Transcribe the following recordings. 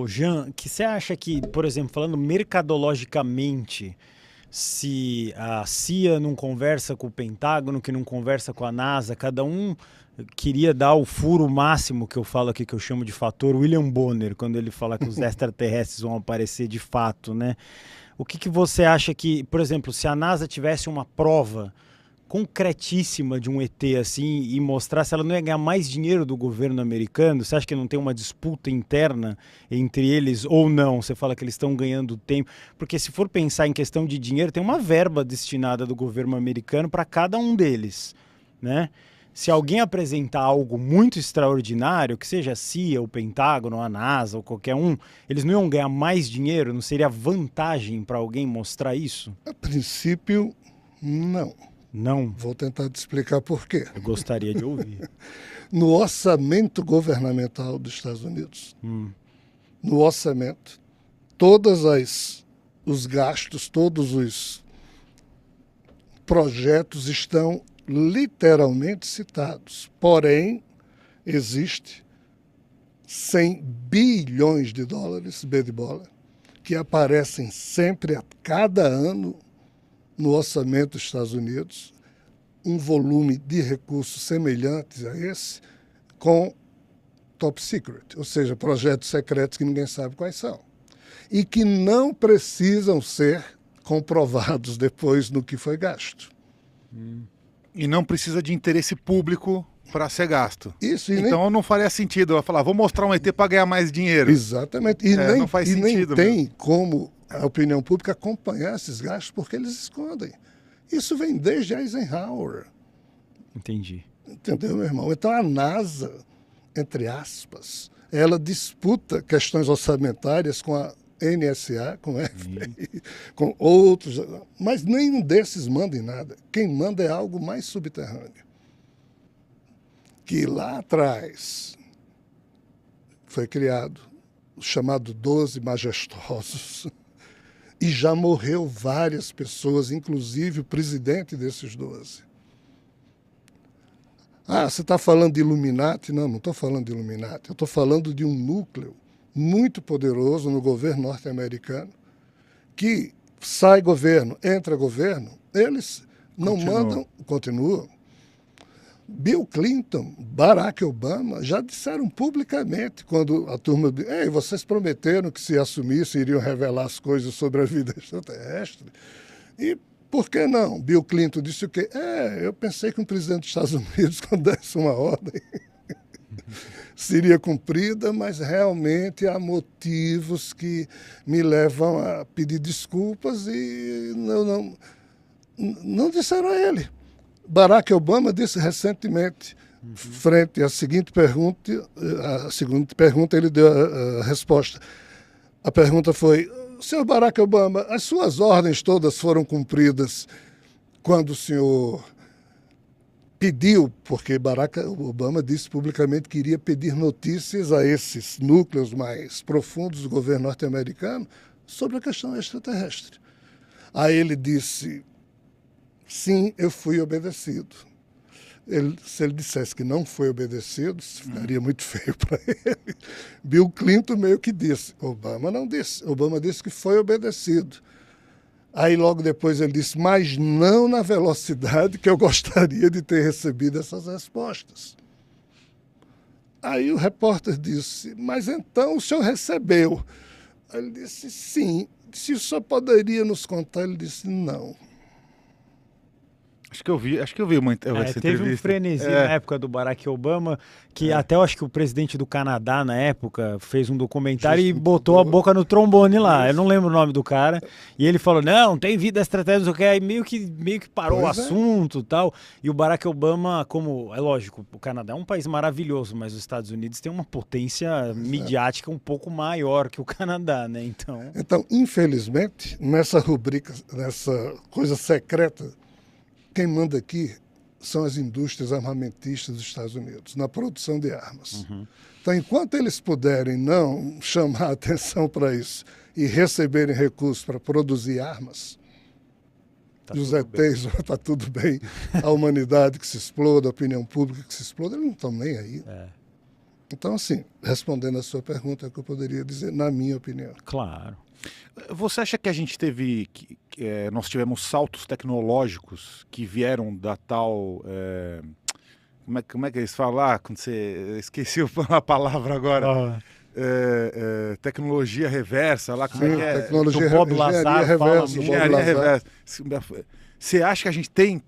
Ô Jean, que você acha que, por exemplo, falando mercadologicamente, se a CIA não conversa com o Pentágono, que não conversa com a NASA, cada um queria dar o furo máximo que eu falo aqui, que eu chamo de fator William Bonner, quando ele fala que os extraterrestres vão aparecer de fato, né? O que você acha que, por exemplo, se a NASA tivesse uma prova concretíssima de um ET assim e mostrasse, ela não ia ganhar mais dinheiro do governo americano? Você acha que não tem uma disputa interna entre eles ou não? Você fala que eles estão ganhando tempo, porque se for pensar em questão de dinheiro, tem uma verba destinada do governo americano para cada um deles, né? Se alguém apresentar algo muito extraordinário, que seja a CIA, o Pentágono, a NASA ou qualquer um, eles não iam ganhar mais dinheiro? Não seria vantagem para alguém mostrar isso? A princípio, não. Não. Vou tentar te explicar por quê. Eu gostaria de ouvir. No orçamento governamental dos Estados Unidos, no orçamento, os gastos, todos os projetos estão literalmente citados. Porém, existe 100 bilhões de dólares, B de bola, que aparecem sempre a cada ano no orçamento dos Estados Unidos, um volume de recursos semelhantes a esse, com top secret, ou seja, projetos secretos que ninguém sabe quais são, e que não precisam ser comprovados depois no que foi gasto. E não precisa de interesse público para ser gasto. Isso, então não faria sentido eu falar, vou mostrar um ET para ganhar mais dinheiro. Exatamente. E não faz sentido. Nem tem como a opinião pública acompanhar esses gastos, porque eles escondem. Isso vem desde Eisenhower. Entendi. Entendeu, meu irmão? Então a NASA, entre aspas, ela disputa questões orçamentárias com a NSA, com a FBI, com outros, mas nenhum desses manda em nada. Quem manda é algo mais subterrâneo. Que lá atrás foi criado o chamado 12 Majestosos, e já morreu várias pessoas, inclusive o presidente desses 12. Ah, você está falando de Illuminati? Não estou falando de Illuminati. Eu estou falando de um núcleo muito poderoso no governo norte-americano, que sai governo, entra governo, eles não mandam, continuam. Bill Clinton, Barack Obama já disseram publicamente, quando a turma disse, ei, vocês prometeram que se assumissem iriam revelar as coisas sobre a vida extraterrestre. E por que não? Bill Clinton disse o quê? Eu pensei que um presidente dos Estados Unidos, quando desse uma ordem, seria cumprida, mas realmente há motivos que me levam a pedir desculpas e não disseram a ele. Barack Obama disse recentemente, frente à seguinte pergunta, ele deu a resposta. A pergunta foi, senhor Barack Obama, as suas ordens todas foram cumpridas quando o senhor pediu, porque Barack Obama disse publicamente que iria pedir notícias a esses núcleos mais profundos do governo norte-americano sobre a questão extraterrestre. Aí ele disse, sim, eu fui obedecido. Se ele dissesse que não foi obedecido, ficaria muito feio para ele. Bill Clinton meio que disse, Obama não disse. Obama disse que foi obedecido. Aí logo depois ele disse, mas não na velocidade que eu gostaria de ter recebido essas respostas. Aí o repórter disse, mas então o senhor recebeu? Aí ele disse, sim. Se o senhor poderia nos contar? Ele disse, não. Acho que eu vi essa entrevista. Teve um frenesi na época do Barack Obama, que até eu acho que o presidente do Canadá, na época, fez um documentário e botou a boca no trombone lá. Eu não lembro o nome do cara. E ele falou, não, tem vida extraterrestre, não sei o que. Aí meio que parou o assunto e tal. E o Barack Obama, como, é lógico, o Canadá é um país maravilhoso, mas os Estados Unidos tem uma potência midiática um pouco maior que o Canadá, né? Então, infelizmente, nessa rubrica, nessa coisa secreta, quem manda aqui são as indústrias armamentistas dos Estados Unidos, na produção de armas. Então, enquanto eles puderem não chamar a atenção para isso e receberem recursos para produzir armas, os ETs, está tudo bem, a humanidade que se exploda, a opinião pública que se exploda, eles não estão nem aí. Então, assim, respondendo a sua pergunta, é o que eu poderia dizer, na minha opinião. Claro. Você acha que a gente teve, nós tivemos saltos tecnológicos que vieram da tal, como é que eles falam lá, quando você, esqueci a palavra agora, tecnologia reversa, lá como é que é? Tecnologia O Bob engenharia Lazar reversa, fala o Bob Engenharia Lazar. reversa. Você acha que a gente tem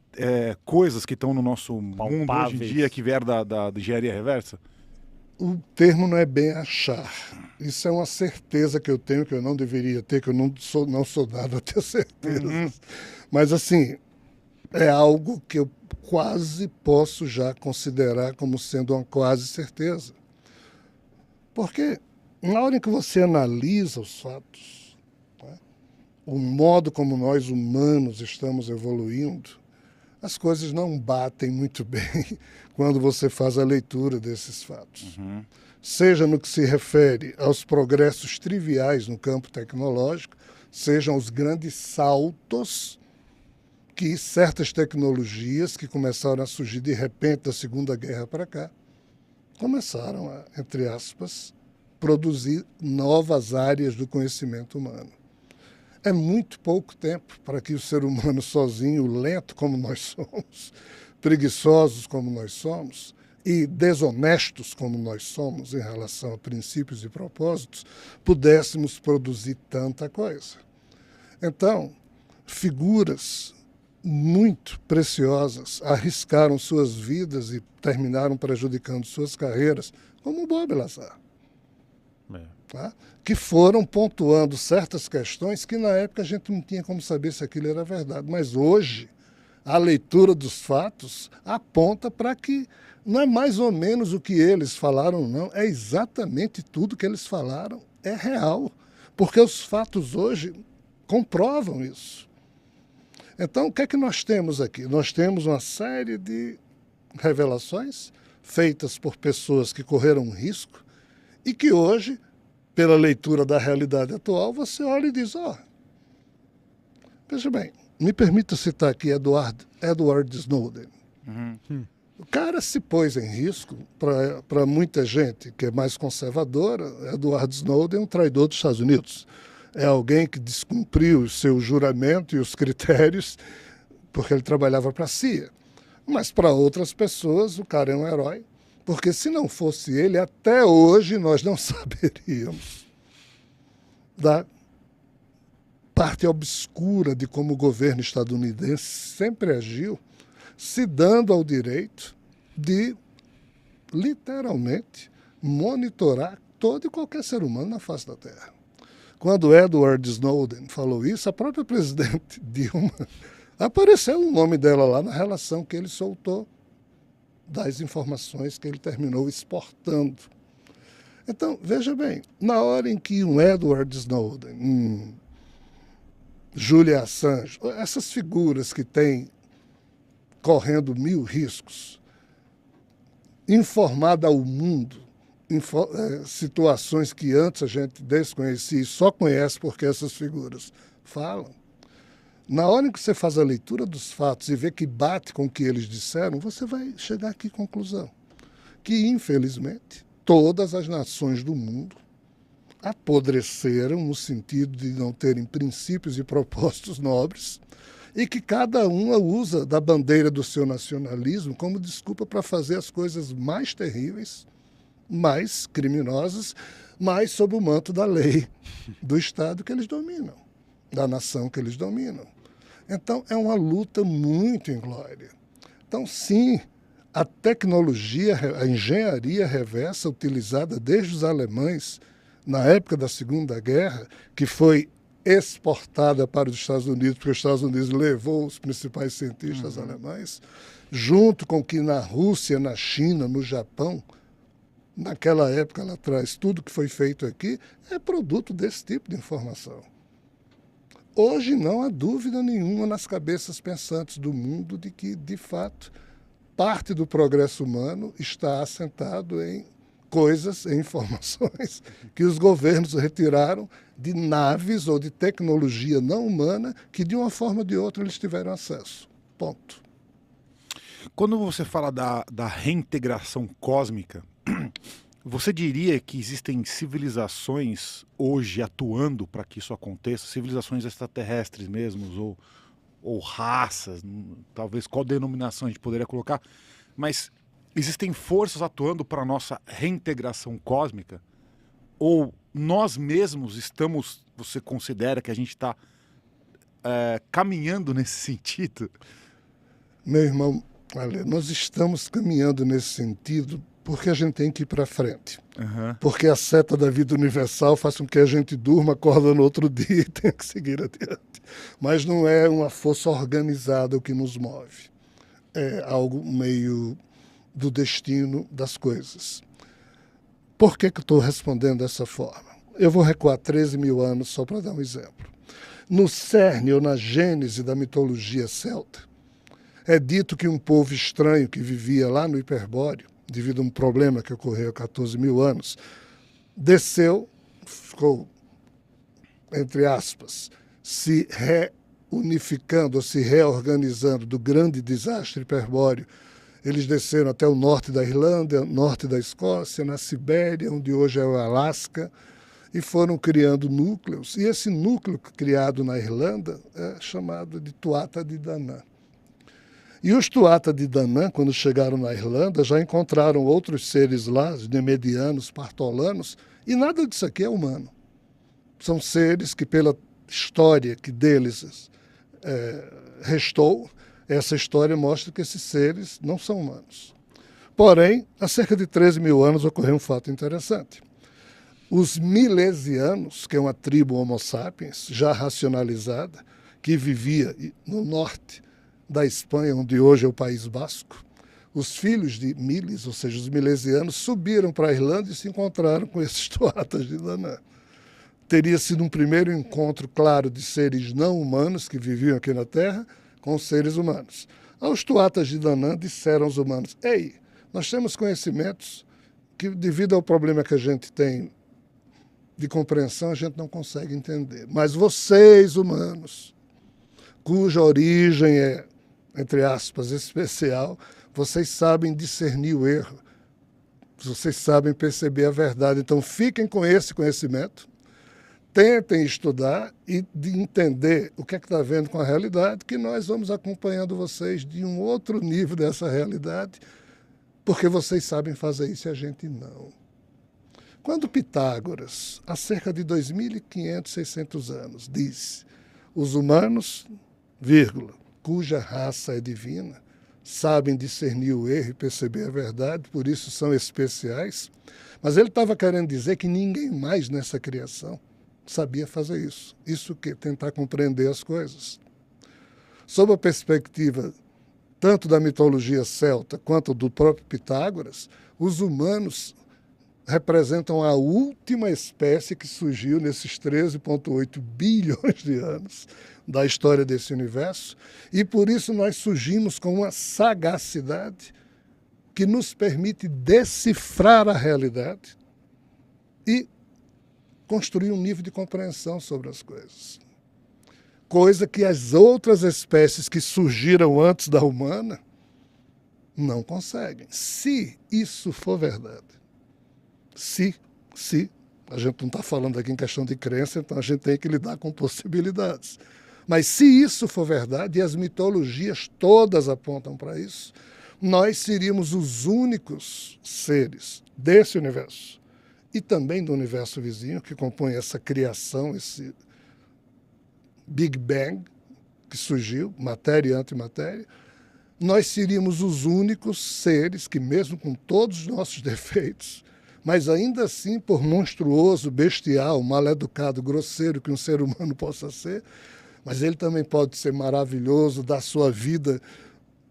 coisas que estão no nosso mundo hoje em Palpáveis. dia que vieram da engenharia reversa? O termo não é bem achar. Isso é uma certeza que eu tenho, que eu não deveria ter, que eu não sou dado a ter certeza. Mas, assim, é algo que eu quase posso já considerar como sendo uma quase certeza. Porque, na hora em que você analisa os fatos, né, o modo como nós humanos estamos evoluindo, as coisas não batem muito bem quando você faz a leitura desses fatos. Seja no que se refere aos progressos triviais no campo tecnológico, sejam os grandes saltos que certas tecnologias que começaram a surgir de repente da Segunda Guerra para cá, começaram a, entre aspas, produzir novas áreas do conhecimento humano. É muito pouco tempo para que o ser humano sozinho, lento como nós somos, preguiçosos como nós somos e desonestos como nós somos em relação a princípios e propósitos, pudéssemos produzir tanta coisa. Então, figuras muito preciosas arriscaram suas vidas e terminaram prejudicando suas carreiras, como o Bob Lazar. Tá? Que foram pontuando certas questões que na época a gente não tinha como saber se aquilo era verdade. Mas hoje, a leitura dos fatos aponta para que não é mais ou menos o que eles falaram, não. É exatamente tudo que eles falaram, é real. Porque os fatos hoje comprovam isso. Então, o que é que nós temos aqui? Nós temos uma série de revelações feitas por pessoas que correram risco e que hoje, pela leitura da realidade atual, você olha e diz, veja bem, me permita citar aqui Edward Snowden. O cara se pôs em risco para muita gente que é mais conservadora. Edward Snowden é um traidor dos Estados Unidos. É alguém que descumpriu o seu juramento e os critérios porque ele trabalhava para a CIA. Mas para outras pessoas o cara é um herói. Porque se não fosse ele, até hoje nós não saberíamos da parte obscura de como o governo estadunidense sempre agiu, se dando ao direito de, literalmente, monitorar todo e qualquer ser humano na face da Terra. Quando Edward Snowden falou isso, a própria presidente Dilma, apareceu o nome dela lá na relação que ele soltou das informações que ele terminou exportando. Então, veja bem, na hora em que um Edward Snowden, Julian Assange, essas figuras que têm correndo mil riscos, informada ao mundo, situações que antes a gente desconhecia e só conhece porque essas figuras falam, na hora em que você faz a leitura dos fatos e vê que bate com o que eles disseram, você vai chegar aqui à conclusão que, infelizmente, todas as nações do mundo apodreceram no sentido de não terem princípios e propósitos nobres e que cada uma usa da bandeira do seu nacionalismo como desculpa para fazer as coisas mais terríveis, mais criminosas, mais sob o manto da lei do Estado que eles dominam, da nação que eles dominam. Então, é uma luta muito inglória. Então, sim, a tecnologia, a engenharia reversa utilizada desde os alemães na época da Segunda Guerra, que foi exportada para os Estados Unidos, porque os Estados Unidos levou os principais cientistas alemães, junto com que na Rússia, na China, no Japão, naquela época lá atrás, tudo que foi feito aqui é produto desse tipo de informação. Hoje não há dúvida nenhuma nas cabeças pensantes do mundo de que, de fato, parte do progresso humano está assentado em coisas, em informações que os governos retiraram de naves ou de tecnologia não humana que, de uma forma ou de outra, eles tiveram acesso. Ponto. Quando você fala da reintegração cósmica, Você diria que existem civilizações hoje atuando para que isso aconteça? Civilizações extraterrestres mesmo, ou raças, talvez qual denominação a gente poderia colocar, mas existem forças atuando para a nossa reintegração cósmica? Ou nós mesmos estamos, você considera que a gente está caminhando nesse sentido? Meu irmão, olha, nós estamos caminhando nesse sentido porque a gente tem que ir para frente. Uhum. Porque a seta da vida universal faz com que a gente durma, acorda no outro dia e tenha que seguir adiante. Mas não é uma força organizada o que nos move. É algo meio do destino das coisas. Por que eu estou respondendo dessa forma? Eu vou recuar 13 mil anos só para dar um exemplo. No cerne ou na gênese da mitologia celta, é dito que um povo estranho que vivia lá no Hiperbóreo, devido a um problema que ocorreu há 14 mil anos, desceu, ficou, entre aspas, se reunificando, ou se reorganizando do grande desastre hiperbóreo. Eles desceram até o norte da Irlanda, norte da Escócia, na Sibéria, onde hoje é o Alasca, e foram criando núcleos. E esse núcleo criado na Irlanda é chamado de Tuatha de Danann. E os Tuatha de Danann, quando chegaram na Irlanda, já encontraram outros seres lá, os nemedianos, partolanos, e nada disso aqui é humano. São seres que, pela história que deles restou, essa história mostra que esses seres não são humanos. Porém, há cerca de 13 mil anos ocorreu um fato interessante. Os milesianos, que é uma tribo Homo sapiens, já racionalizada, que vivia no norte da Espanha, onde hoje é o País Basco, os filhos de Miles, ou seja, os milesianos, subiram para a Irlanda e se encontraram com esses Tuathas de Danann. Teria sido um primeiro encontro, claro, de seres não humanos que viviam aqui na Terra com os seres humanos. Aos Tuathas de Danann disseram aos humanos: ei, nós temos conhecimentos que, devido ao problema que a gente tem de compreensão, a gente não consegue entender. Mas vocês, humanos, cuja origem é, entre aspas, especial, vocês sabem discernir o erro, vocês sabem perceber a verdade. Então, fiquem com esse conhecimento, tentem estudar e de entender o que é que está havendo com a realidade, que nós vamos acompanhando vocês de um outro nível dessa realidade, porque vocês sabem fazer isso e a gente não. Quando Pitágoras, há cerca de 2.500, 600 anos, diz: os humanos, vírgula, cuja raça é divina, sabem discernir o erro e perceber a verdade, por isso são especiais. Mas ele estava querendo dizer que ninguém mais nessa criação sabia fazer isso. Isso que tentar compreender as coisas. Sob a perspectiva tanto da mitologia celta quanto do próprio Pitágoras, os humanos representam a última espécie que surgiu nesses 13,8 bilhões de anos da história desse universo, e por isso nós surgimos com uma sagacidade que nos permite decifrar a realidade e construir um nível de compreensão sobre as coisas. Coisa que as outras espécies que surgiram antes da humana não conseguem. Se isso for verdade. Se, a gente não está falando aqui em questão de crença, então a gente tem que lidar com possibilidades. Mas se isso for verdade, e as mitologias todas apontam para isso, nós seríamos os únicos seres desse universo e também do universo vizinho, que compõe essa criação, esse Big Bang que surgiu, matéria e antimatéria. Nós seríamos os únicos seres que, mesmo com todos os nossos defeitos, mas ainda assim, por monstruoso, bestial, mal-educado, grosseiro que um ser humano possa ser, mas ele também pode ser maravilhoso, dar sua vida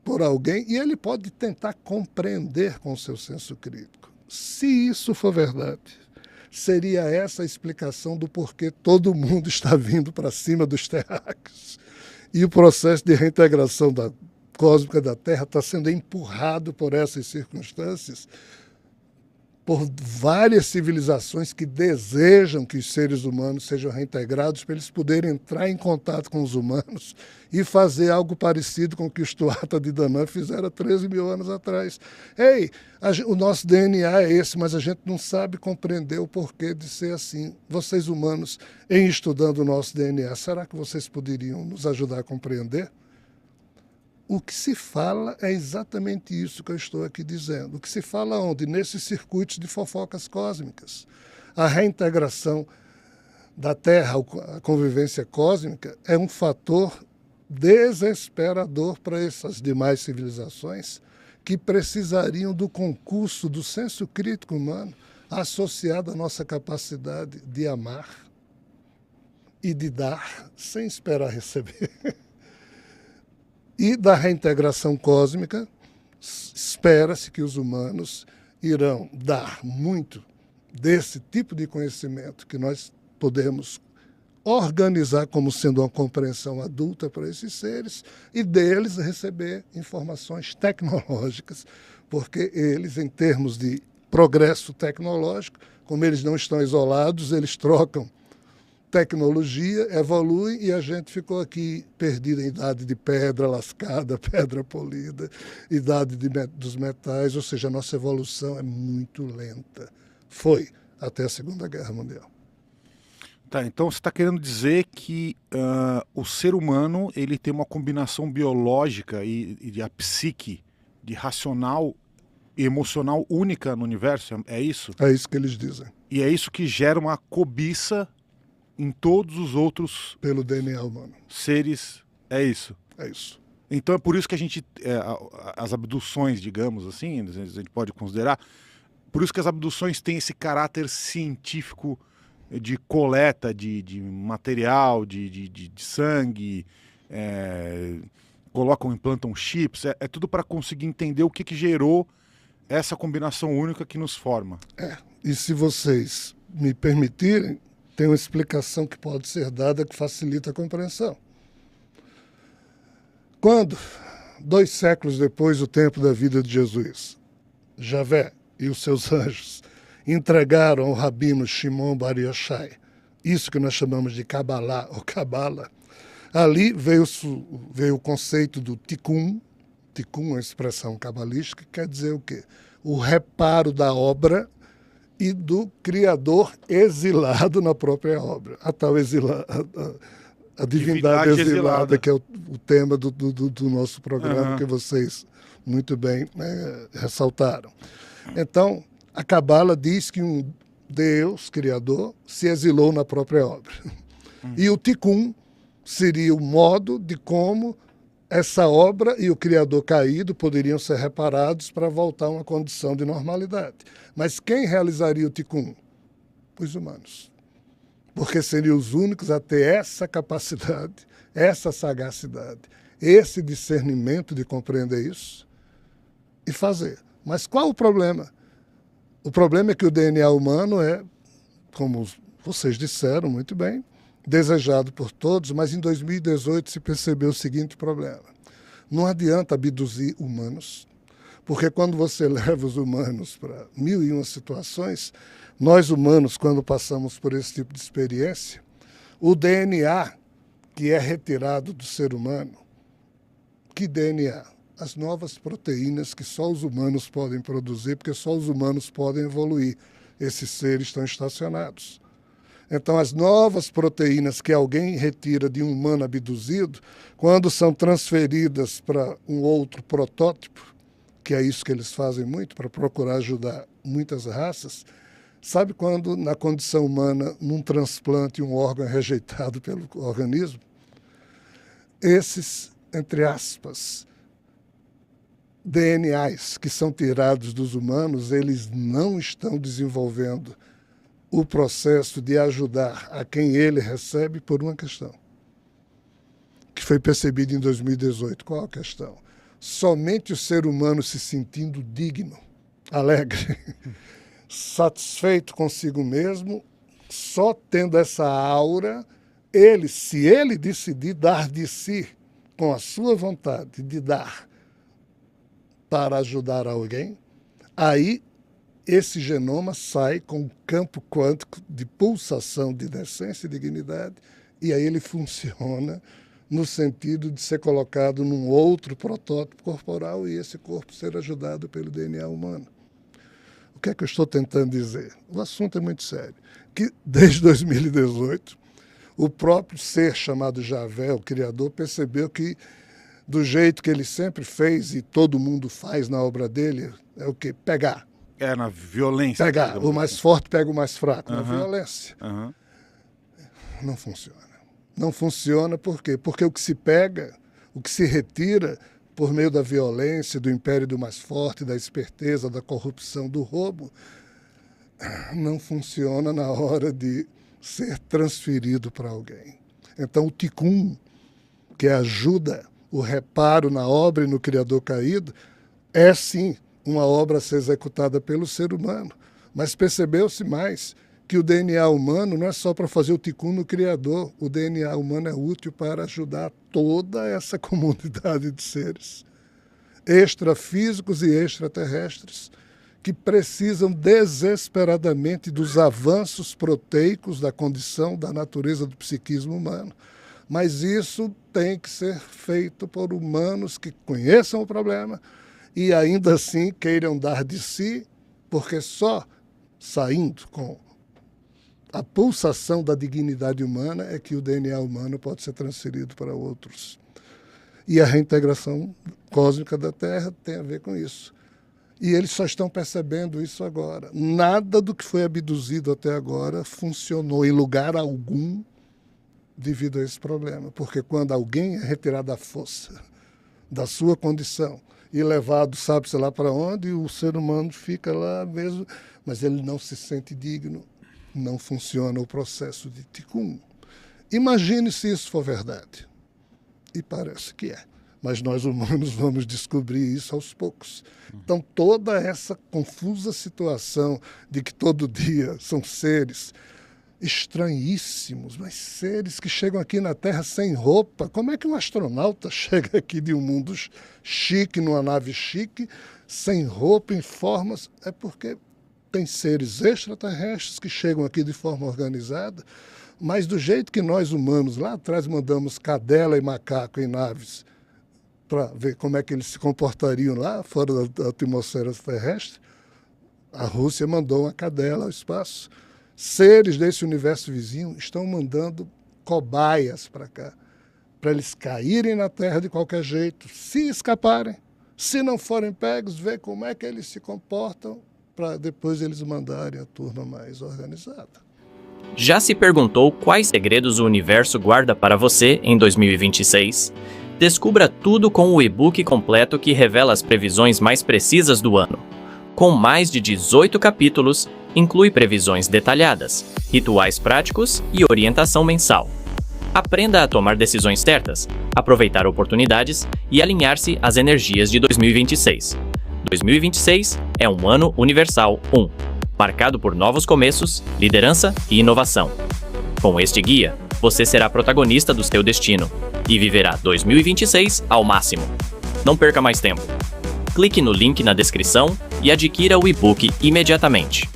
por alguém, e ele pode tentar compreender com o seu senso crítico. Se isso for verdade, seria essa a explicação do porquê todo mundo está vindo para cima dos terráqueos. E o processo de reintegração cósmica da Terra está sendo empurrado por essas circunstâncias, por várias civilizações que desejam que os seres humanos sejam reintegrados para eles poderem entrar em contato com os humanos e fazer algo parecido com o que os Tuatha de Danann fizeram 13 mil anos atrás. Ei, o nosso DNA é esse, mas a gente não sabe compreender o porquê de ser assim. Vocês humanos, em estudando o nosso DNA, será que vocês poderiam nos ajudar a compreender? O que se fala é exatamente isso que eu estou aqui dizendo. O que se fala onde? Nesses circuitos de fofocas cósmicas. A reintegração da Terra, a convivência cósmica, é um fator desesperador para essas demais civilizações que precisariam do concurso do senso crítico humano associado à nossa capacidade de amar e de dar sem esperar receber. E da reintegração cósmica, espera-se que os humanos irão dar muito desse tipo de conhecimento que nós podemos organizar como sendo uma compreensão adulta para esses seres e deles receber informações tecnológicas, porque eles, em termos de progresso tecnológico, como eles não estão isolados, eles trocam tecnologia, evolui e a gente ficou aqui perdido em idade de pedra lascada, pedra polida, idade dos metais, ou seja, a nossa evolução é muito lenta. Foi até a Segunda Guerra Mundial. Tá, então você está querendo dizer que o ser humano ele tem uma combinação biológica e de a psique, de racional e emocional única no universo, é isso? É isso que eles dizem. E é isso que gera uma cobiça em todos os outros pelo DNA humano. Seres, é isso. É isso. Então é por isso que a gente, as abduções, digamos assim, a gente pode considerar, por isso que as abduções têm esse caráter científico de coleta de material, de sangue, colocam, implantam chips, é tudo para conseguir entender o que gerou essa combinação única que nos forma. E se vocês me permitirem, tem uma explicação que pode ser dada que facilita a compreensão. Quando, 2 séculos depois do tempo da vida de Jesus, Javé e os seus anjos entregaram ao rabino Shimon Bar Yochai isso que nós chamamos de Kabbalah ou Cabala, ali veio o conceito do Tikkun. Tikkun é uma expressão cabalística que quer dizer o quê? O reparo da obra e do Criador exilado na própria obra. A tal a divindade exilada, que é o tema do nosso programa, que vocês muito bem ressaltaram. Então, a Cabala diz que um Deus, Criador, se exilou na própria obra. E o Tikkun seria o modo de como essa obra e o Criador caído poderiam ser reparados para voltar a uma condição de normalidade. Mas quem realizaria o Tikkun? Os humanos. Porque seriam os únicos a ter essa capacidade, essa sagacidade, esse discernimento de compreender isso e fazer. Mas qual o problema? O problema é que o DNA humano é, como vocês disseram muito bem, desejado por todos, mas em 2018 se percebeu o seguinte problema. Não adianta abduzir humanos, porque quando você leva os humanos para 1001 situações, nós humanos, quando passamos por esse tipo de experiência, o DNA que é retirado do ser humano, que DNA? As novas proteínas que só os humanos podem produzir, porque só os humanos podem evoluir. Esses seres estão estacionados. Então, as novas proteínas que alguém retira de um humano abduzido, quando são transferidas para um outro protótipo, que é isso que eles fazem muito, para procurar ajudar muitas raças, sabe quando, na condição humana, num transplante, um órgão é rejeitado pelo organismo? Esses, entre aspas, DNAs que são tirados dos humanos, eles não estão desenvolvendo o processo de ajudar a quem ele recebe por uma questão, que foi percebida em 2018. Qual a questão? Somente o ser humano se sentindo digno, alegre, satisfeito consigo mesmo, só tendo essa aura, ele, se ele decidir dar de si, com a sua vontade de dar para ajudar alguém, aí esse genoma sai com um campo quântico de pulsação de decência e dignidade, e aí ele funciona no sentido de ser colocado num outro protótipo corporal e esse corpo ser ajudado pelo DNA humano. O que é que eu estou tentando dizer? O assunto é muito sério. Que desde 2018, o próprio ser chamado Javé, o Criador, percebeu que do jeito que ele sempre fez e todo mundo faz na obra dele, é o quê? Pegar. É na violência. Pegar. O mais forte pega o mais fraco, na Uhum. violência. Uhum. Não funciona. Não funciona por quê? Porque o que se pega, o que se retira por meio da violência, do império do mais forte, da esperteza, da corrupção, do roubo, não funciona na hora de ser transferido para alguém. Então o Tikkun, que ajuda o reparo na obra e no Criador caído, é sim uma obra a ser executada pelo ser humano. Mas percebeu-se mais que o DNA humano não é só para fazer o Tikkun no Criador, o DNA humano é útil para ajudar toda essa comunidade de seres extrafísicos e extraterrestres que precisam desesperadamente dos avanços proteicos da condição da natureza do psiquismo humano. Mas isso tem que ser feito por humanos que conheçam o problema e ainda assim queiram dar de si, porque só saindo com a pulsação da dignidade humana é que o DNA humano pode ser transferido para outros. E a reintegração cósmica da Terra tem a ver com isso. E eles só estão percebendo isso agora. Nada do que foi abduzido até agora funcionou em lugar algum devido a esse problema. Porque quando alguém é retirado à força da sua condição e levado, sabe-se lá para onde, o ser humano fica lá mesmo, mas ele não se sente digno. Não funciona o processo de Tikkun. Imagine se isso for verdade. E parece que é. Mas nós humanos vamos descobrir isso aos poucos. Então toda essa confusa situação de que todo dia são seres estranhíssimos, mas seres que chegam aqui na Terra sem roupa. Como é que um astronauta chega aqui de um mundo chique, numa nave chique, sem roupa, em formas? É porque tem seres extraterrestres que chegam aqui de forma organizada, mas do jeito que nós humanos lá atrás mandamos cadela e macaco em naves para ver como é que eles se comportariam lá fora da atmosfera terrestre, a Rússia mandou uma cadela ao espaço. Seres desse universo vizinho estão mandando cobaias para cá, para eles caírem na Terra de qualquer jeito, se escaparem, se não forem pegos, ver como é que eles se comportam, para depois eles mandarem a turma mais organizada. Já se perguntou quais segredos o universo guarda para você em 2026? Descubra tudo com o e-book completo que revela as previsões mais precisas do ano. Com mais de 18 capítulos, inclui previsões detalhadas, rituais práticos e orientação mensal. Aprenda a tomar decisões certas, aproveitar oportunidades e alinhar-se às energias de 2026. 2026 é um ano universal 1, marcado por novos começos, liderança e inovação. Com este guia, você será protagonista do seu destino e viverá 2026 ao máximo. Não perca mais tempo. Clique no link na descrição e adquira o e-book imediatamente.